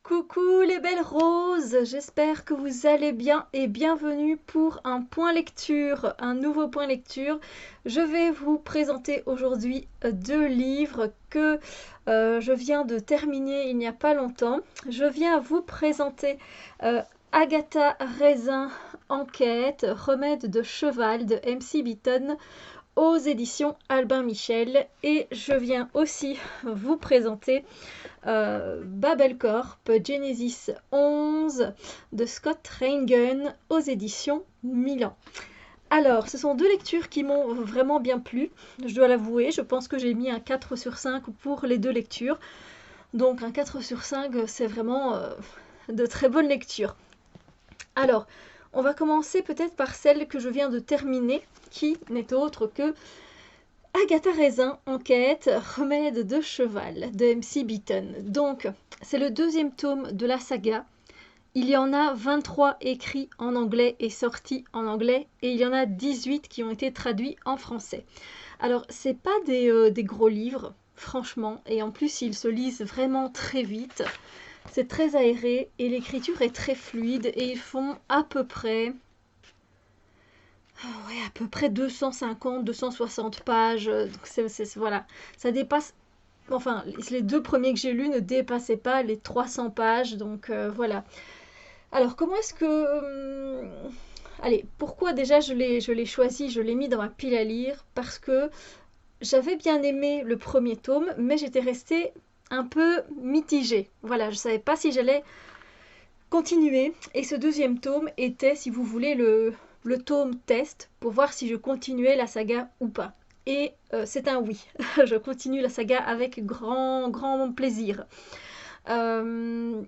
Coucou les belles roses, j'espère que vous allez bien et bienvenue pour un point lecture, un nouveau point lecture. Je vais vous présenter aujourd'hui deux livres que je viens de terminer il n'y a pas longtemps. Je viens vous présenter Agatha Raisin Enquête, Remède de cheval de MC Beaton aux éditions Albin Michel et je viens aussi vous présenter Babelcorp Genesis 11 de Scott Reingen aux éditions Milan. Alors, ce sont deux lectures qui m'ont vraiment bien plu, je dois l'avouer. Je pense que j'ai mis un 4 sur 5 pour les deux lectures. Donc un 4 sur 5, c'est vraiment de très bonnes lectures. Alors, on va commencer peut-être par celle que je viens de terminer, qui n'est autre que Agatha Raisin, Enquête, Remède de cheval de MC Beaton. Donc, c'est le deuxième tome de la saga. Il y en a 23 écrits en anglais et sortis en anglais, et il y en a 18 qui ont été traduits en français. Alors, c'est pas des gros livres, franchement, et en plus, ils se lisent vraiment très vite. C'est très aéré, et l'écriture est très fluide, et ils font à peu près... ouais, à peu près 250, 260 pages. Donc voilà, ça dépasse. Enfin, les deux premiers que j'ai lus ne dépassaient pas les 300 pages. Donc voilà. Alors, comment est-ce que. Allez, pourquoi déjà je l'ai choisi, je l'ai mis dans ma pile à lire? Parce que j'avais bien aimé le premier tome, mais j'étais restée un peu mitigée. Voilà, je ne savais pas si j'allais continuer. Et ce deuxième tome était, si vous voulez, le tome test pour voir si je continuais la saga ou pas. Et c'est un oui. Je continue la saga avec grand plaisir. Euh,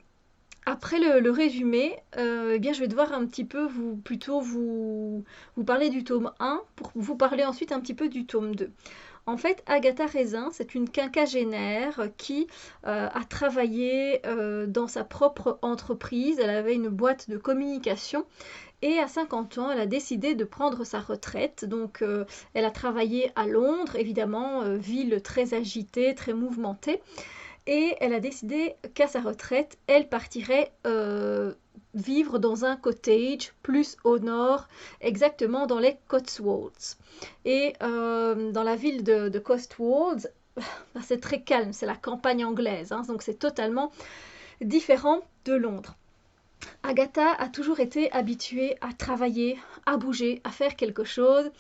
Après le résumé, eh bien, je vais devoir un petit peu vous parler du tome 1 pour vous parler ensuite un petit peu du tome 2. En fait, Agatha Raisin, c'est une quinquagénaire qui a travaillé dans sa propre entreprise. Elle avait une boîte de communication et à 50 ans, elle a décidé de prendre sa retraite. Donc, elle a travaillé à Londres, évidemment, ville très agitée, très mouvementée. Et elle a décidé qu'à sa retraite, elle partirait vivre dans un cottage plus au nord, exactement dans les Cotswolds. Et dans la ville de Cotswolds, c'est très calme, c'est la campagne anglaise, hein, donc c'est totalement différent de Londres. Agatha a toujours été habituée à travailler, à bouger, à faire quelque chose.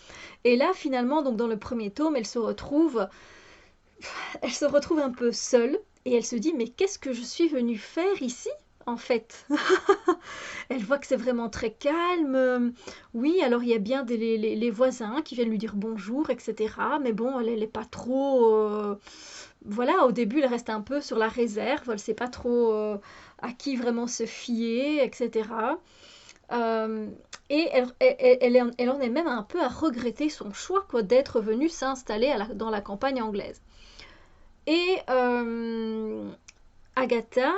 Et là, finalement, donc dans le premier tome, elle se retrouve un peu seule et elle se dit mais qu'est-ce que je suis venue faire ici en fait. Elle voit que c'est vraiment très calme. Oui, alors il y a bien les voisins qui viennent lui dire bonjour, etc. Mais bon, elle n'est pas trop... Voilà, au début, elle reste un peu sur la réserve. Elle ne sait pas trop à qui vraiment se fier, etc. Euh, et elle en est même un peu à regretter son choix quoi, d'être venue s'installer dans la campagne anglaise. Et Agatha,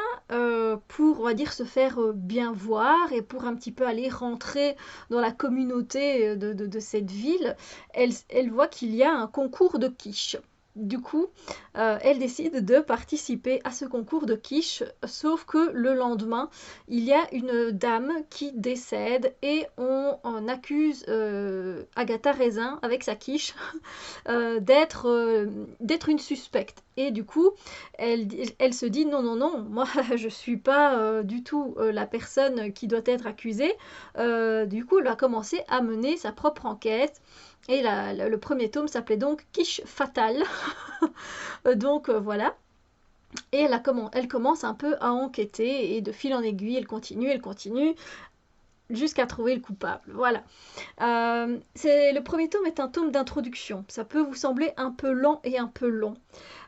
pour, on va dire, se faire bien voir et pour un petit peu aller rentrer dans la communauté de cette ville, elle voit qu'il y a un concours de quiche. Du coup, elle décide de participer à ce concours de quiche, sauf que le lendemain, il y a une dame qui décède et on accuse Agatha Raisin avec sa quiche d'être une suspecte. Et du coup, elle se dit non, non, non, moi je suis pas du tout la personne qui doit être accusée. Du coup, elle va commencer à mener sa propre enquête. Et le premier tome s'appelait donc Quiche fatale. Donc voilà. Et elle commence un peu à enquêter et de fil en aiguille, elle continue jusqu'à trouver le coupable. Voilà. Le premier tome est un tome d'introduction. Ça peut vous sembler un peu lent et un peu long.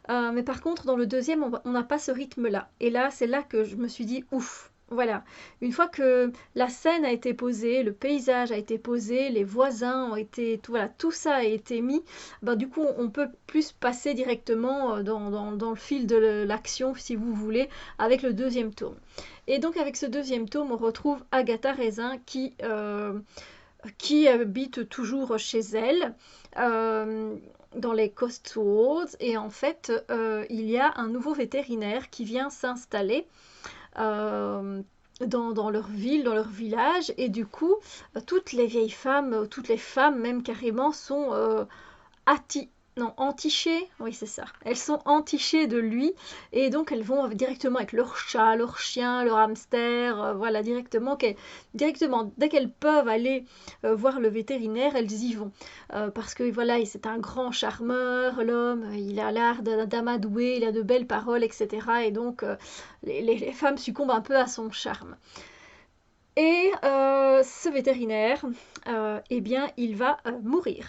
Mais par contre, dans le deuxième, on n'a pas ce rythme-là. Et là, c'est là que je me suis dit, ouf, voilà. Une fois que la scène a été posée, le paysage a été posé, les voisins ont été, voilà, tout ça a été mis, ben, du coup, on peut plus passer directement dans le fil de l'action, si vous voulez, avec le deuxième tome. Et donc, avec ce deuxième tome, on retrouve Agatha Raisin qui habite toujours chez elle. Dans les Cotswolds et en fait il y a un nouveau vétérinaire qui vient s'installer dans leur ville, dans leur village, et du coup, toutes les vieilles femmes, toutes les femmes même carrément, sont non, entichées, oui c'est ça, elles sont entichées de lui, et donc elles vont directement avec leur chat, leur chien, leur hamster, voilà, directement, dès qu'elles peuvent aller voir le vétérinaire, elles y vont. Parce que voilà, c'est un grand charmeur, l'homme, il a l'air d'amadouer, il a de belles paroles, etc. Et donc les femmes succombent un peu à son charme. Et ce vétérinaire, eh bien, il va mourir.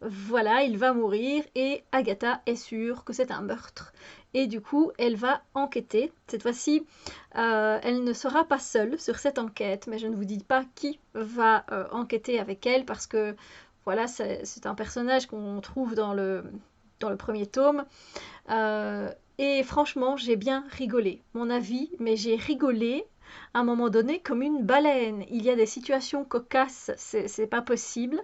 Voilà, il va mourir et Agatha est sûre que c'est un meurtre. Et du coup, elle va enquêter. Cette fois-ci, elle ne sera pas seule sur cette enquête, mais je ne vous dis pas qui va enquêter avec elle parce que voilà, c'est un personnage qu'on trouve dans le premier tome. Et franchement, j'ai bien rigolé. Mon avis, mais j'ai rigolé à un moment donné comme une baleine. Il y a des situations cocasses, c'est pas possible.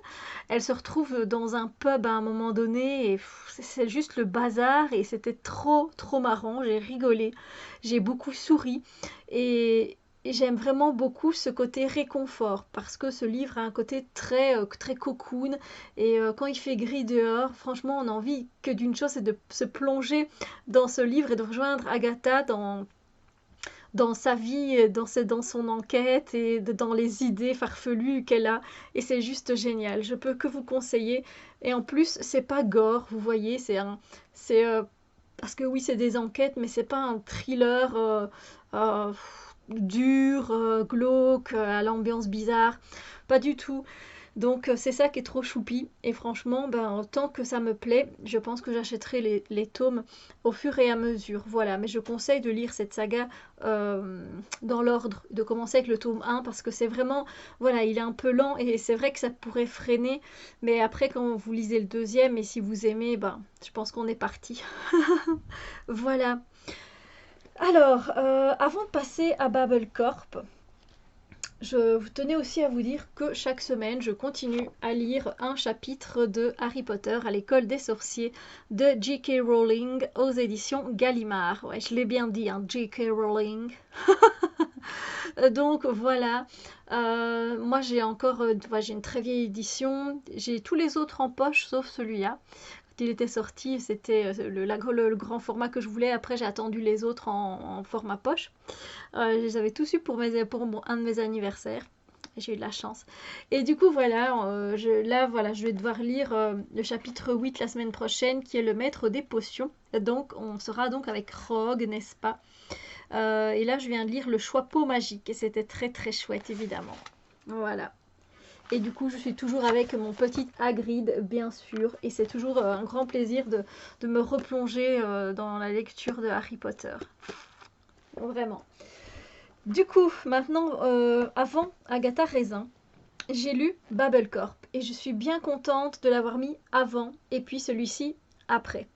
Elle se retrouve dans un pub à un moment donné et c'est juste le bazar et c'était trop marrant. J'ai rigolé, j'ai beaucoup souri et j'aime vraiment beaucoup ce côté réconfort parce que ce livre a un côté très cocoon et quand il fait gris dehors, franchement, on a envie que d'une chose, c'est de se plonger dans ce livre et de rejoindre Agatha dans sa vie, dans son enquête et dans les idées farfelues qu'elle a. Et c'est juste génial. Je peux que vous conseiller. Et en plus, c'est pas gore, vous voyez, parce que oui, c'est des enquêtes, mais c'est pas un thriller euh, dur, glauque, à l'ambiance bizarre. Pas du tout. Donc c'est ça qui est trop choupi et franchement tant que ça me plaît je pense que j'achèterai les tomes au fur et à mesure, voilà, mais je conseille de lire cette saga dans l'ordre, de commencer avec le tome 1 parce que c'est vraiment, voilà, il est un peu lent et c'est vrai que ça pourrait freiner, mais après quand vous lisez le deuxième et si vous aimez, je pense qu'on est parti. Voilà. Alors, avant de passer à Babel Corp, je tenais aussi à vous dire que chaque semaine, je continue à lire un chapitre de Harry Potter à l'école des sorciers de J.K. Rowling aux éditions Gallimard. Ouais, je l'ai bien dit, hein, J.K. Rowling. Donc voilà, moi j'ai encore, j'ai une très vieille édition, j'ai tous les autres en poche sauf celui-là. Quand il était sorti, c'était le grand format que je voulais, après j'ai attendu les autres en format poche. Je les avais tous eu pour un de mes anniversaires. J'ai eu de la chance. Et du coup, voilà, je vais devoir lire le chapitre 8 la semaine prochaine, qui est le maître des potions. Donc, on sera donc avec Rogue, n'est-ce pas? Et là, je viens de lire le Choixpeau magique, et c'était très chouette, évidemment. Voilà. Et du coup, je suis toujours avec mon petit Hagrid, bien sûr. Et c'est toujours un grand plaisir de me replonger dans la lecture de Harry Potter. Vraiment. Du coup, maintenant, avant Agatha Raisin, j'ai lu Babel Corp et je suis bien contente de l'avoir mis avant et puis celui-ci après.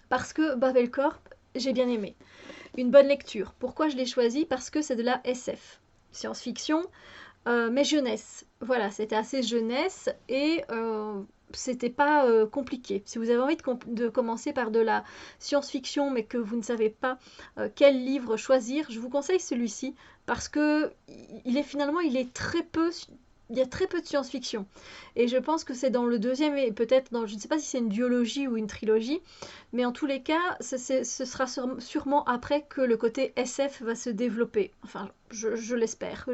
Parce que Babel Corp, j'ai bien aimé. Une bonne lecture. Pourquoi je l'ai choisi? Parce que c'est de la SF, science-fiction, mais jeunesse. Voilà, c'était assez jeunesse et c'était pas compliqué. Si vous avez envie de commencer par de la science-fiction mais que vous ne savez pas quel livre choisir, je vous conseille celui-ci parce que il est très peu, il y a très peu de science-fiction. Et je pense que c'est dans le deuxième et peut-être dans, je ne sais pas si c'est une duologie ou une trilogie, mais en tous les cas, ce sera sûrement après que le côté SF va se développer. Enfin, je l'espère.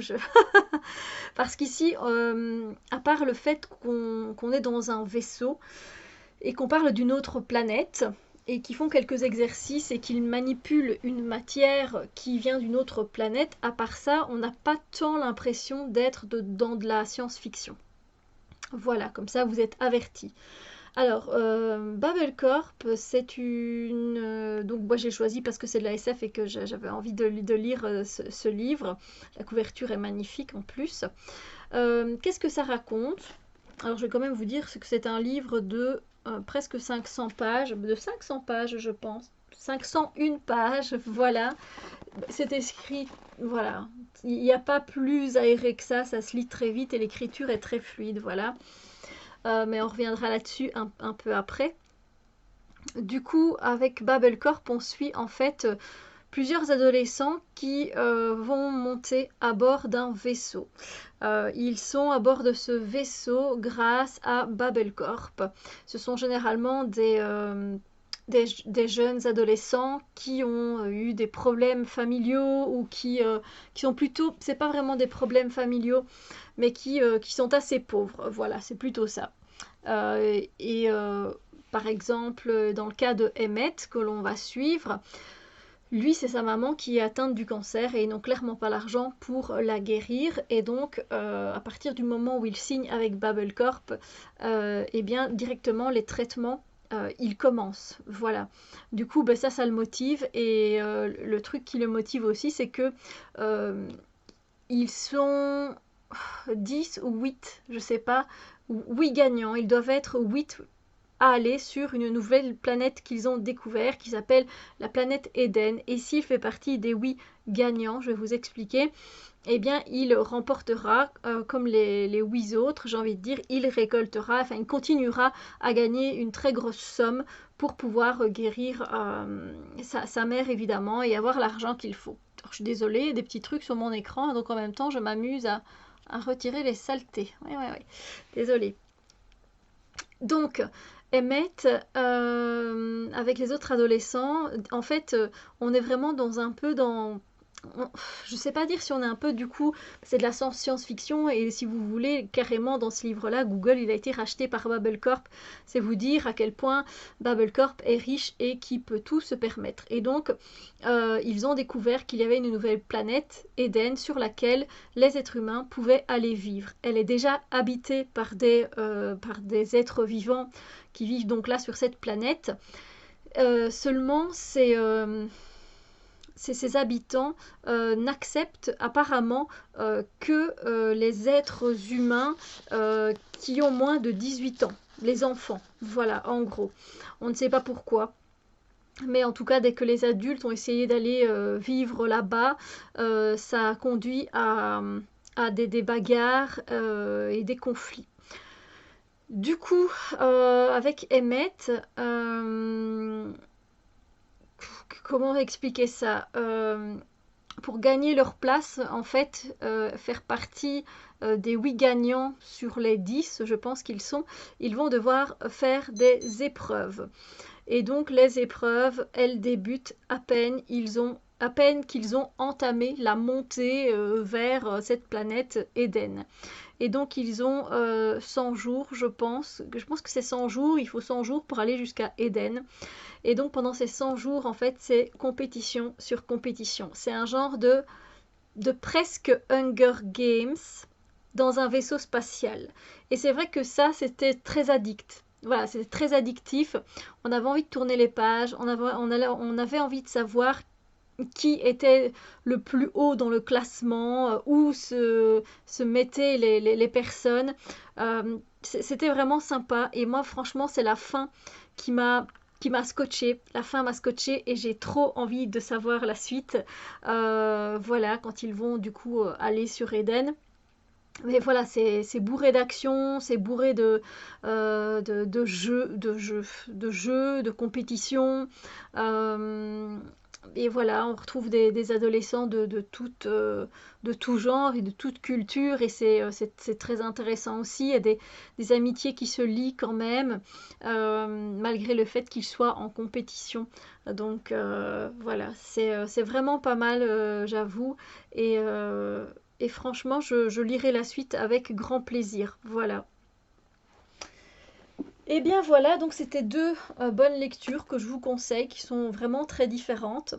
Parce qu'ici, à part le fait qu'on est dans un vaisseau et qu'on parle d'une autre planète et qu'ils font quelques exercices et qu'ils manipulent une matière qui vient d'une autre planète, à part ça, on n'a pas tant l'impression d'être dans de la science-fiction. Voilà, comme ça vous êtes avertis. Alors, Babel Corp, c'est une... donc moi j'ai choisi parce que c'est de la SF et que j'avais envie de lire ce livre. La couverture est magnifique en plus. Qu'est-ce que ça raconte? Alors je vais quand même vous dire que c'est un livre de presque 500 pages, de 500 pages je pense. 501 pages, voilà. C'est écrit, voilà. Il n'y a pas plus aéré que ça se lit très vite et l'écriture est très fluide, voilà. Mais on reviendra là-dessus un peu après. Du coup, avec Babel Corp, on suit en fait plusieurs adolescents qui vont monter à bord d'un vaisseau. Ils sont à bord de ce vaisseau grâce à Babelcorp. Ce sont généralement des jeunes adolescents qui ont eu des problèmes familiaux ou qui sont plutôt, c'est pas vraiment des problèmes familiaux, mais qui sont assez pauvres. Voilà, c'est plutôt ça. Par exemple, dans le cas de Emmett, que l'on va suivre, lui, c'est sa maman qui est atteinte du cancer et ils n'ont clairement pas l'argent pour la guérir. Et donc, à partir du moment où il signe avec Babelcorp, eh bien, directement, les traitements, ils commencent. Voilà. Du coup, ben, ça le motive. Et le truc qui le motive aussi, c'est que ils sont 10 ou 8, je sais pas, 8 gagnants. Ils doivent être 8 à aller sur une nouvelle planète qu'ils ont découvert, qui s'appelle la planète Eden. Et s'il fait partie des 8 gagnants, je vais vous expliquer, eh bien, il remportera, comme les 8 autres, j'ai envie de dire, il récoltera, enfin, il continuera à gagner une très grosse somme pour pouvoir guérir sa mère, évidemment, et avoir l'argent qu'il faut. Alors, je suis désolée, il y a des petits trucs sur mon écran, donc en même temps, je m'amuse à retirer les saletés. Oui. Désolée. Donc, Emmett, avec les autres adolescents, en fait, on est vraiment dans un peu dans... Je sais pas dire si on est un peu, du coup, c'est de la science-fiction, et si vous voulez, carrément, dans ce livre-là, Google, il a été racheté par Babelcorp. C'est vous dire à quel point Babelcorp est riche et qui peut tout se permettre. Et donc, ils ont découvert qu'il y avait une nouvelle planète, Eden, sur laquelle les êtres humains pouvaient aller vivre. Elle est déjà habitée par des êtres vivants qui vivent donc là sur cette planète. Seulement, ces habitants n'acceptent apparemment que les êtres humains qui ont moins de 18 ans, les enfants. Voilà, en gros. On ne sait pas pourquoi. Mais en tout cas, dès que les adultes ont essayé d'aller vivre là-bas, ça a conduit à des bagarres et des conflits. Du coup, avec Emmett, comment expliquer ça, pour gagner leur place, en fait, faire partie des 8 gagnants sur les 10, je pense qu'ils sont, ils vont devoir faire des épreuves. Et donc les épreuves, elles débutent à peine qu'ils ont entamé la montée vers cette planète Eden. Et donc ils ont 100 jours, je pense que c'est 100 jours, il faut 100 jours pour aller jusqu'à Eden. Et donc pendant ces 100 jours, en fait, c'est compétition sur compétition. C'est un genre de presque Hunger Games dans un vaisseau spatial. Et c'est vrai que ça, c'était très addict. Voilà, c'était très addictif. On avait envie de tourner les pages, on avait envie de savoir qui était le plus haut dans le classement, où se mettaient les personnes. C'était vraiment sympa. Et moi, franchement, c'est la fin qui m'a scotché. La fin m'a scotché et j'ai trop envie de savoir la suite. Voilà, quand ils vont du coup aller sur Eden. Mais voilà, c'est bourré d'action, c'est bourré de jeux, de compétition. Et voilà, on retrouve des adolescents de tout genre et de toute culture. Et c'est très intéressant aussi. Il y a des amitiés qui se lient quand même, malgré le fait qu'ils soient en compétition. Donc voilà, c'est vraiment pas mal, j'avoue. Et franchement, je lirai la suite avec grand plaisir. Voilà. Et bien voilà, donc c'était 2 bonnes lectures que je vous conseille, qui sont vraiment très différentes.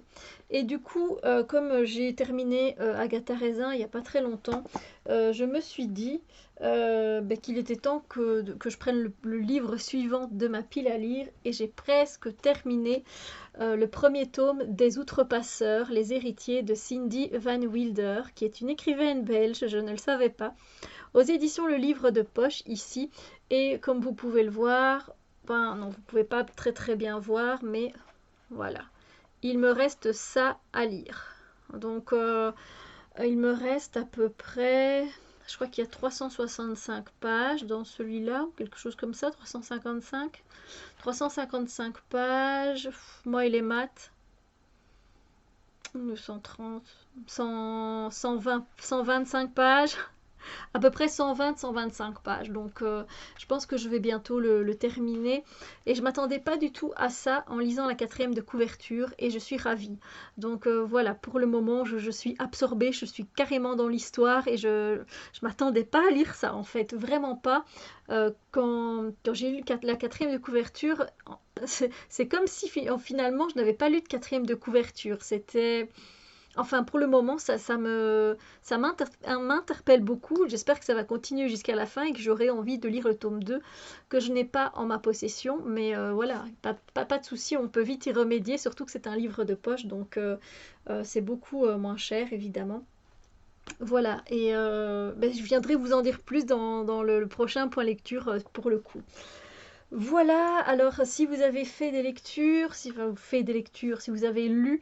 Et du coup, comme j'ai terminé Agatha Raisin il n'y a pas très longtemps, je me suis dit qu'il était temps que je prenne le livre suivant de ma pile à lire. Et j'ai presque terminé le premier tome des Outrepasseurs, les héritiers de Cindy Van Wilder, qui est une écrivaine belge, je ne le savais pas, aux éditions Le Livre de Poche, ici. Et comme vous pouvez le voir, non, vous pouvez pas très bien voir, mais voilà. Il me reste ça à lire. Donc, il me reste à peu près, je crois qu'il y a 365 pages dans celui-là, quelque chose comme ça, 355 pages. Moi et les maths. 230, 100, 120, 125 pages. À peu près 120-125 pages. Donc je pense que je vais bientôt le terminer. Et je m'attendais pas du tout à ça en lisant la 4e de couverture et je suis ravie. Donc voilà, pour le moment, je suis absorbée, je suis carrément dans l'histoire et je m'attendais pas à lire ça en fait, vraiment pas. Quand j'ai lu la 4e de couverture, c'est comme si finalement je n'avais pas lu de 4e de couverture. C'était... Enfin, pour le moment, ça m'interpelle beaucoup. J'espère que ça va continuer jusqu'à la fin et que j'aurai envie de lire le tome 2 que je n'ai pas en ma possession. Mais voilà, pas de souci, on peut vite y remédier, surtout que c'est un livre de poche, donc c'est beaucoup moins cher, évidemment. Voilà, et ben, je viendrai vous en dire plus dans le prochain point lecture pour le coup. Voilà, alors si vous avez fait des lectures, si enfin, vous faites des lectures, si vous avez lu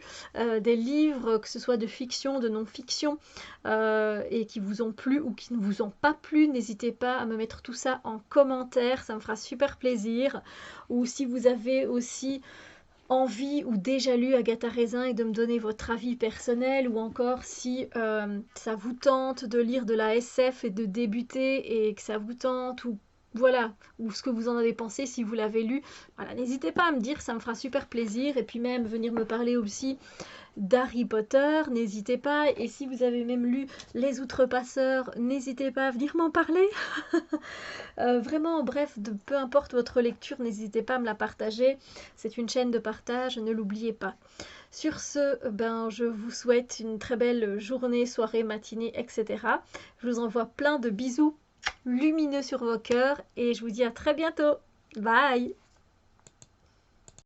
des livres, que ce soit de fiction, de non-fiction, et qui vous ont plu ou qui ne vous ont pas plu, n'hésitez pas à me mettre tout ça en commentaire, ça me fera super plaisir. Ou si vous avez aussi envie ou déjà lu Agatha Raisin et de me donner votre avis personnel, ou encore si ça vous tente de lire de la SF et de débuter et que ça vous tente, ou voilà, ou ce que vous en avez pensé si vous l'avez lu. Voilà, n'hésitez pas à me dire, ça me fera super plaisir. Et puis même venir me parler aussi d'Harry Potter, n'hésitez pas. Et si vous avez même lu Les Outrepasseurs, n'hésitez pas à venir m'en parler. Vraiment, bref, peu importe votre lecture, n'hésitez pas à me la partager. C'est une chaîne de partage, ne l'oubliez pas. Sur ce, ben, je vous souhaite une très belle journée, soirée, matinée, etc. Je vous envoie plein de bisous lumineux sur vos cœurs et je vous dis à très bientôt. Bye!